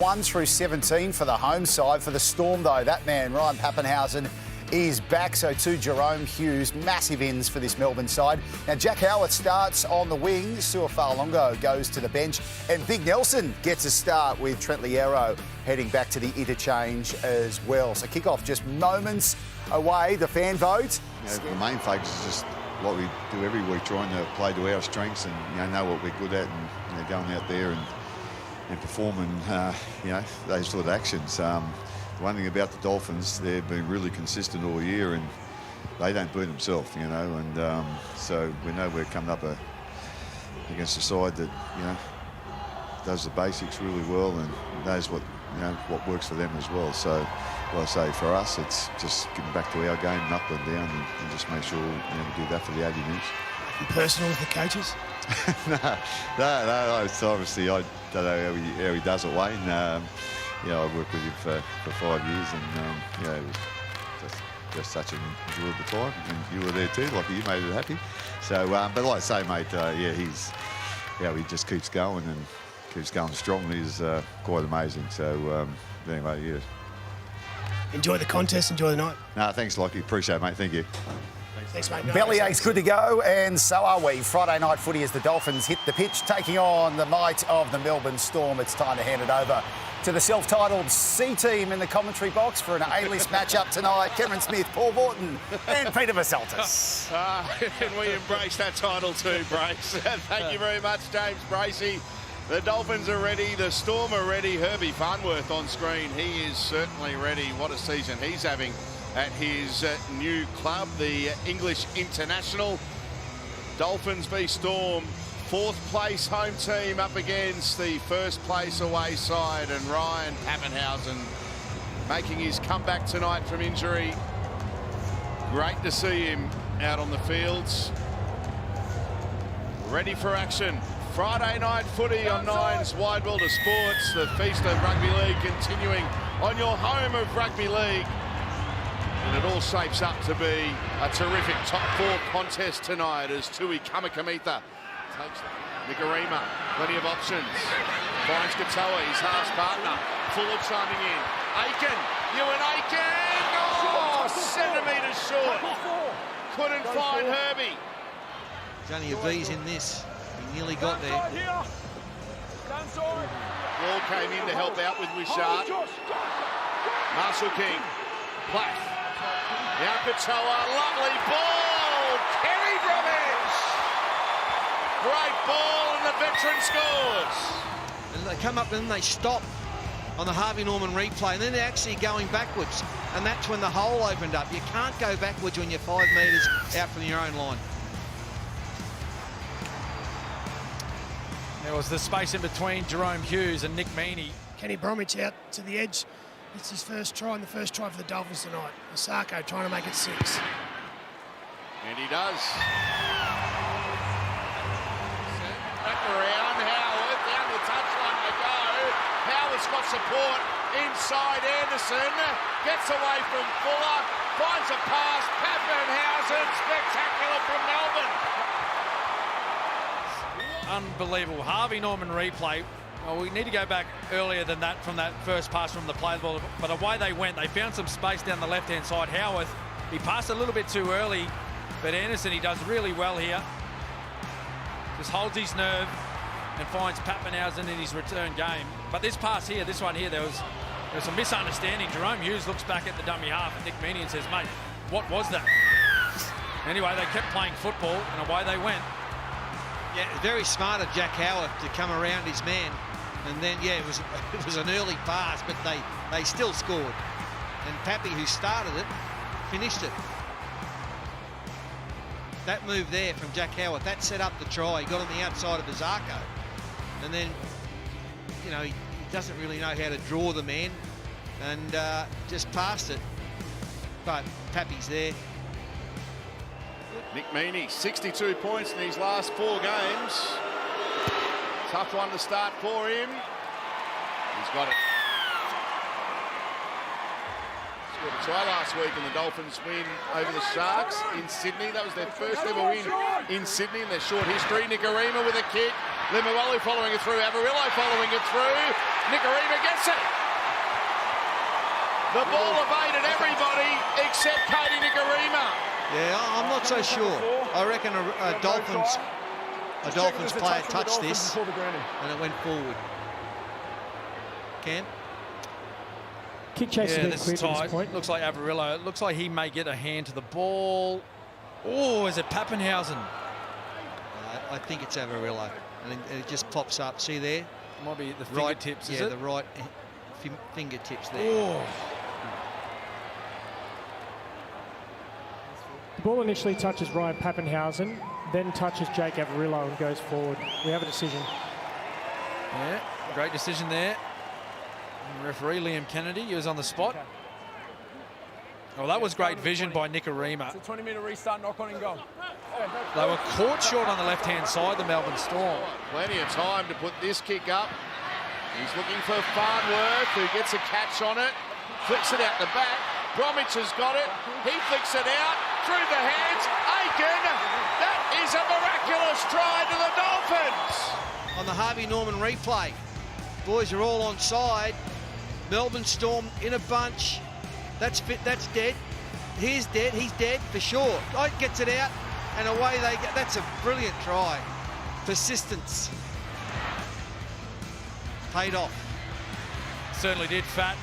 1 through 17 for the home side. For the Storm, though, that man, Ryan Pappenhausen, is back. So too, Jerome Hughes. Massive ins for this Melbourne side. Now, Jack Howard starts on the wing. Suafalongo goes to the bench. And Big Nelson gets a start with Trent Liero heading back to the interchange as well. So kick-off just moments away. The fan vote. The main focus is just what we do every week, trying to play to our strengths and know what we're good at, and going out there and performing those sort of actions. The one thing about the Dolphins, they've been really consistent all year, and they don't beat themselves, and so we know we're coming up against a side that does the basics really well and knows what works for them as well. So like I say, for us, it's just getting back to our game, knuckling down, and just make sure we do that for the 80 minutes. Personal with the coaches? No. It's obviously, I don't know how he does it, Wayne. I worked with him for 5 years, and it was just such an enjoyable time. And you were there too, like you made it happy. So, but like I say, mate, he just keeps going and keeps going strong. He's quite amazing. So, anyway, yeah. Enjoy the contest, enjoy the night. No, thanks, Lockie. Appreciate it, mate. Thank you. Thanks, mate. Bellyache's good to go, and so are we. Friday night footy as the Dolphins hit the pitch, taking on the might of the Melbourne Storm. It's time to hand it over to the self-titled C team in the commentary box for an A-list matchup tonight. Cameron Smith, Paul Morton, and Peter Vaseltis. And we embrace that title too, Brace. Thank you very much, James Bracey. The Dolphins are ready, the Storm are ready. Herbie Farnworth on screen, he is certainly ready. What a season he's having at his new club, the English International. Dolphins v Storm, 4th place home team up against the 1st place away side, and Ryan Pappenhausen making his comeback tonight from injury. Great to see him out on the fields. Ready for action. Friday night footy on Nine's Wide World of Sports. The feast of Rugby League continuing on your home of Rugby League. And it all shapes up to be a terrific top 4 contest tonight as Tui Kamikamica takes Nigarima. Plenty of options. Finds Katoa, his half partner. Fuller chiming in. Aiken, Ewan Aiken! Oh, centimetres short. Couldn't find Herbie. There's only a V's in this. He nearly got there. Wall came in to help out with Wishart. Marshall King. Platt. Now Katoa. Lovely ball. Kerry from edge. Great ball, and the veteran scores. And they come up and then they stop on the Harvey Norman replay, and then they're actually going backwards. And that's when the hole opened up. You can't go backwards when you're 5 metres out from your own line. There was the space in between Jerome Hughes and Nick Meaney. Kenny Bromwich out to the edge. It's his first try, and the first try for the Dolphins tonight. Osako trying to make it 6. And he does. Back around, Howard, down the touchline they go. Howard's got support inside Anderson. Gets away from Fuller. Finds a pass. Pappenhausen, spectacular from Melbourne. Unbelievable. Harvey Norman replay. Well, we need to go back earlier than that from that first pass from the play ball. But away they went. They found some space down the left-hand side. Howarth, he passed a little bit too early. But Anderson, he does really well here. Just holds his nerve and finds Pappenhausen in his return game. But this pass here, this one here, there was some misunderstanding. Jerome Hughes looks back at the dummy half at Nick Meaney and says, mate, what was that? Anyway, they kept playing football and away they went. Yeah, very smart of Jack Howard to come around his man. And then, yeah, it was an early pass, but they still scored. And Pappy, who started it, finished it. That move there from Jack Howard, that set up the try. He got on the outside of Osako. And then, he doesn't really know how to draw the man. And just passed it. But Pappy's there. Nick Meaney, 62 points in his last 4 games. Tough one to start for him. He's got it. Scored a try last week and the Dolphins win over the Sharks in Sydney. That was their first ever win in Sydney in their short history. Nigarima with a kick. Limawoli following it through. Avarillo following it through. Nicarima gets it. The ball evaded everybody except Cody Nicarima. Yeah, I'm not so sure. I reckon a Dolphins player touched this and it went forward. Cam? Kick chase a bit this quick is at this tight. point. Looks like Averillo. It looks like he may get a hand to the ball. Oh, is it Pappenhausen? I think it's Averillo, and it just pops up. See there? Might be the Right, fingertips, yeah, is it? the right fingertips there. Oh. The ball initially touches Ryan Pappenhausen, then touches Jake Averillo and goes forward. We have a decision. Yeah, great decision there. And referee Liam Kennedy, he was on the spot. Well, that was great vision by Nicarima. It's a 20-metre restart, knock on and go. They were caught short on the left-hand side, the Melbourne Storm. Plenty of time to put this kick up. He's looking for Farnworth, who gets a catch on it. Flicks it out the back. Bromwich has got it. He flicks it out through the hands. Aiken, that is a miraculous try to the Dolphins. On the Harvey Norman replay, boys are all on side. Melbourne Storm in a bunch. That's dead. He's dead. He's dead for sure. Ike gets it out, and away they go. That's a brilliant try. Persistence paid off. Certainly did, Fat.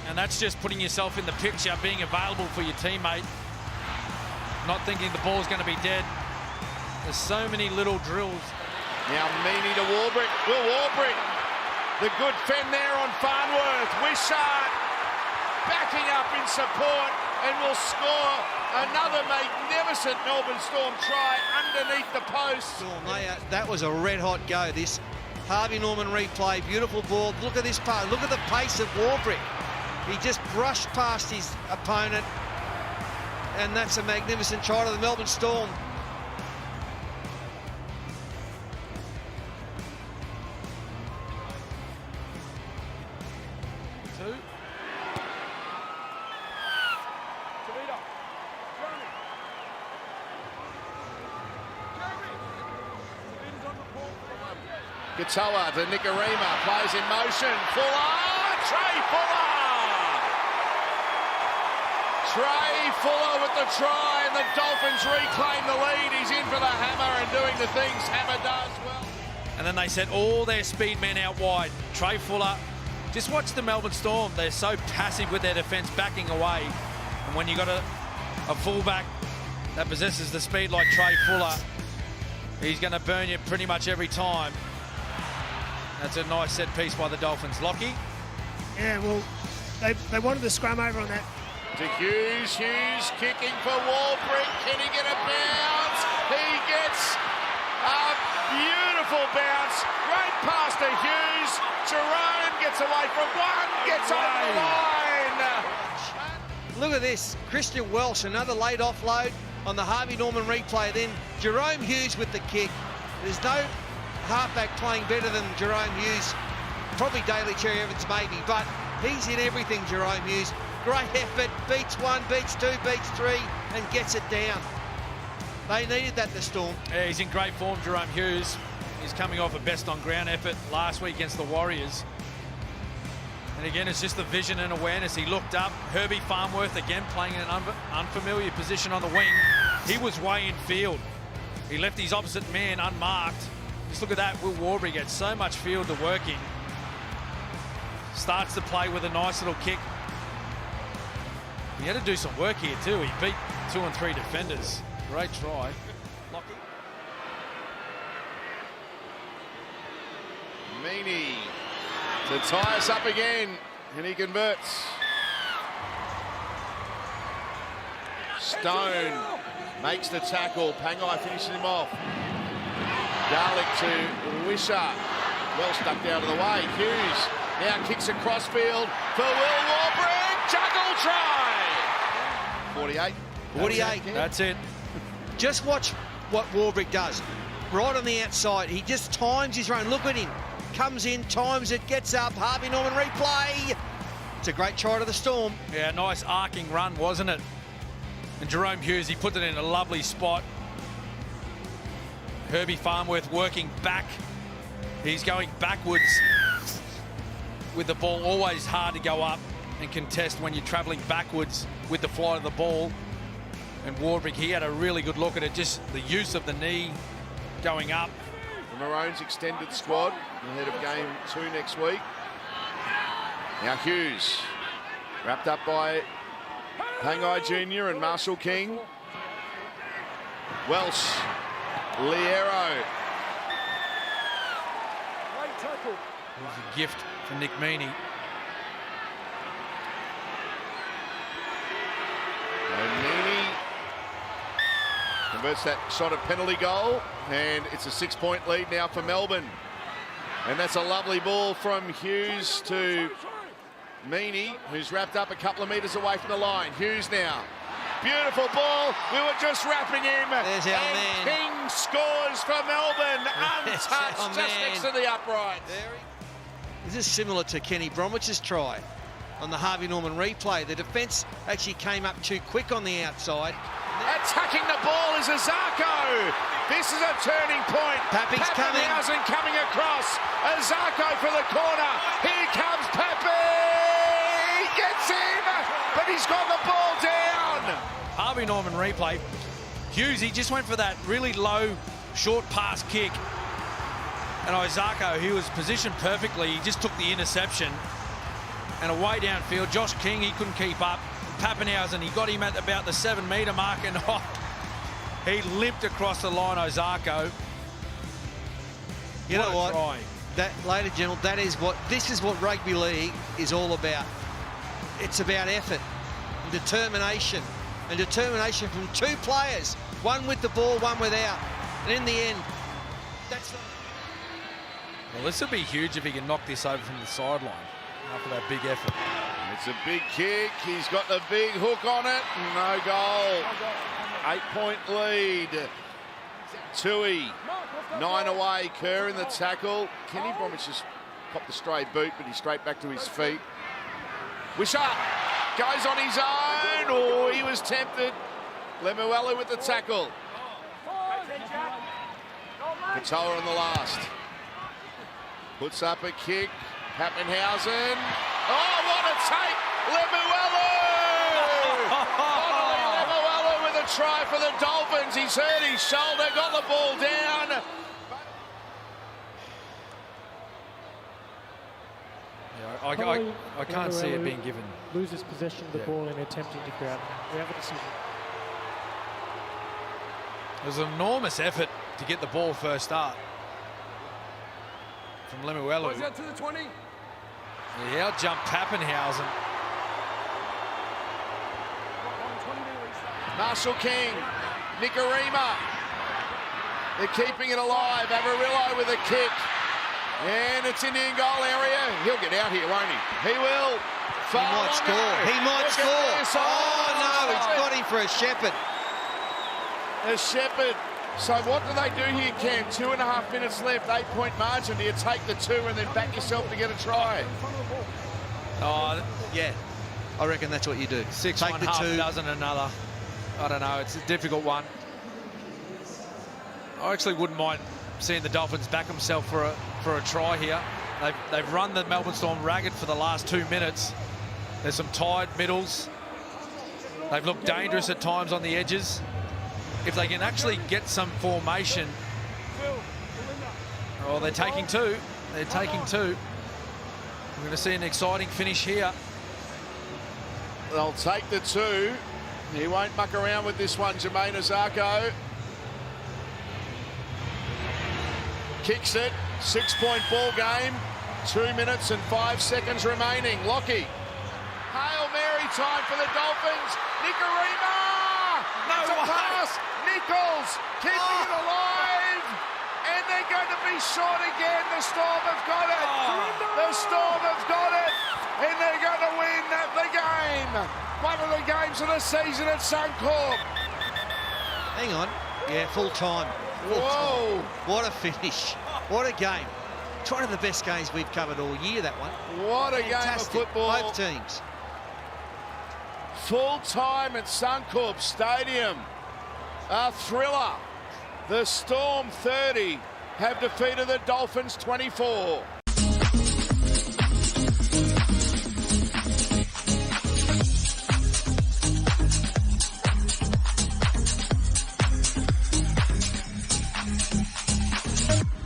And that's just putting yourself in the picture, being available for your teammate. Not thinking the ball's going to be dead. There's so many little drills. Now Meany to Warbrick. Will Warbrick. The good fend there on Farnworth. Wishart backing up in support and will score another magnificent Melbourne Storm try underneath the post. Storm, that was a red-hot go, this. Harvey Norman replay, beautiful ball. Look at this part. Look at the pace of Warbrick. He just brushed past his opponent, and that's a magnificent try to the Melbourne Storm. Two. Katoa to Nicarima, plays in motion. Fuller, Trey Fuller! Trey Fuller with the try, and the Dolphins reclaim the lead. He's in for the hammer and doing the things Hammer does well. And then they sent all their speed men out wide. Trey Fuller. Just watch the Melbourne Storm. They're so passive with their defence backing away. And when you got a fullback that possesses the speed like Trey Fuller, he's going to burn you pretty much every time. That's a nice set piece by the Dolphins. Lockie? Yeah, well, they wanted the scrum over on that. To Hughes, Hughes kicking for Warbrick. Can he get a bounce? He gets a beautiful bounce. Great pass to Hughes. Jerome gets away from one, gets over the line. Look at this. Christian Welsh, another late offload on the Harvey Norman replay. Then Jerome Hughes with the kick. There's no halfback playing better than Jerome Hughes. Probably Daly Cherry Evans maybe, but he's in everything, Jerome Hughes. Great effort, beats one, beats two, beats three, and gets it down. They needed that, the Storm. Yeah, he's in great form, Jerome Hughes. He's coming off a best on ground effort last week against the Warriors. And again, it's just the vision and awareness. He looked up. Herbie Farnworth again playing in an unfamiliar position on the wing. He was way in field. He left his opposite man unmarked. Just look at that. Will Warbrick gets so much field to work in. Starts to play with a nice little kick. He had to do some work here too. He beat 2 and 3 defenders. Great try. Lockie. Meany to tie us up again, and he converts. Stone makes the tackle. Pangai finishes him off. Garlic to Wishart. Well stuck down to the way. Hughes now kicks across field for Will Warbrick. Juggle try. 48. 48. That's it. Just watch what Warbrick does. Right on the outside, he just times his run. Look at him. Comes in, times it, gets up. Harvey Norman replay. It's a great try to the Storm. Yeah, nice arcing run, wasn't it? And Jerome Hughes, he put it in a lovely spot. Herbie Farnworth working back. He's going backwards. with the ball, always hard to go up and contest when you're travelling backwards with the flight of the ball. And Warbrick, he had a really good look at it, just the use of the knee going up. The Maroons extended squad ahead of game 2 next week. Now Hughes, wrapped up by Pangai Jr. and Marshall King. Welsh, Liero. It was a gift for Nick Meaney. And Meaney converts that shot at penalty goal, and it's a 6-point lead now for Melbourne. And that's a lovely ball from Hughes to Meaney, who's wrapped up a couple of metres away from the line. Hughes now. Beautiful ball. We were just wrapping him. There's our and man. King scores for Melbourne. Untouched, just next to the upright. This is similar to Kenny Bromwich's try on the Harvey Norman replay. The defence actually came up too quick on the outside. Attacking the ball is Azarko. This is a turning point. Pappy's coming. Pappenhausen coming across. Azarko for the corner. Here comes Pappy. He gets him, but he's got the ball down. Harvey Norman replay. Hughes, he just went for that really low, short pass kick. And Izako, he was positioned perfectly. He just took the interception. And away downfield, Josh King, he couldn't keep up. Pappenhausen, he got him at about the 7-metre mark, and he limped across the line, Izako. You know what? That, ladies and gentlemen, this is what rugby league is all about. It's about effort and determination. And determination from 2 players. One with the ball, one without. And in the end, that's... Well, this would be huge if he can knock this over from the sideline after that big effort. It's a big kick. He's got the big hook on it. No goal. 8-point lead. Tui, 9 away. Kerr in the tackle. Kenny Bromwich just popped the stray boot, but he's straight back to his feet. Wishart goes on his own. Oh, he was tempted. Lemuelu with the tackle. Katoa on the last. Puts up a kick. Pappenhausen. Oh, what a take! Lemuelu! Lemuelu with a try for the Dolphins. He's hurt his shoulder, got the ball down. Yeah, I can't see it being given. Loses possession of the ball in attempting to grab. We have a decision. It was an enormous effort to get the ball first start from Lemuelu. Goes out to the 20. He out-jumped Pappenhausen. Marshall King, Nicarima. They're keeping it alive. Avarillo with a kick. And it's Indian goal area. He'll get out here, won't he? He will. He might score. He might score. Oh, no, he's got him for a shepherd. A shepherd. So what do they do here, Cam? 2.5 minutes left, 8-point margin. Do you take the 2 and then back yourself to get a try? Oh, yeah. I reckon that's what you do. 6 take one, the half 2. dozen another. I don't know. It's a difficult one. I actually wouldn't mind seeing the Dolphins back themselves for a try here. They've run the Melbourne Storm ragged for the last 2 minutes. There's some tired middles. They've looked dangerous at times on the edges. If they can actually get some formation. Oh, they're taking 2. They're taking 2. We're going to see an exciting finish here. They'll take the 2. He won't muck around with this one, Jermaine Azarko. Kicks it. 6-point ball game. 2 minutes and 5 seconds remaining. Lockie. Hail Mary time for the Dolphins. Nicarima! That's a pass. Nichols keeping it alive. And they're going to be short again. The Storm have got it. The Storm have got it. And they're going to win the game. One of the games of the season at Suncorp. Hang on. Yeah, full time. Whoa. What a finish. What a game. It's one of the best games we've covered all year, that one. What a Fantastic. game of football. Both teams. Full time at Suncorp Stadium. A thriller. The Storm 30 have defeated the Dolphins 24. Rugby.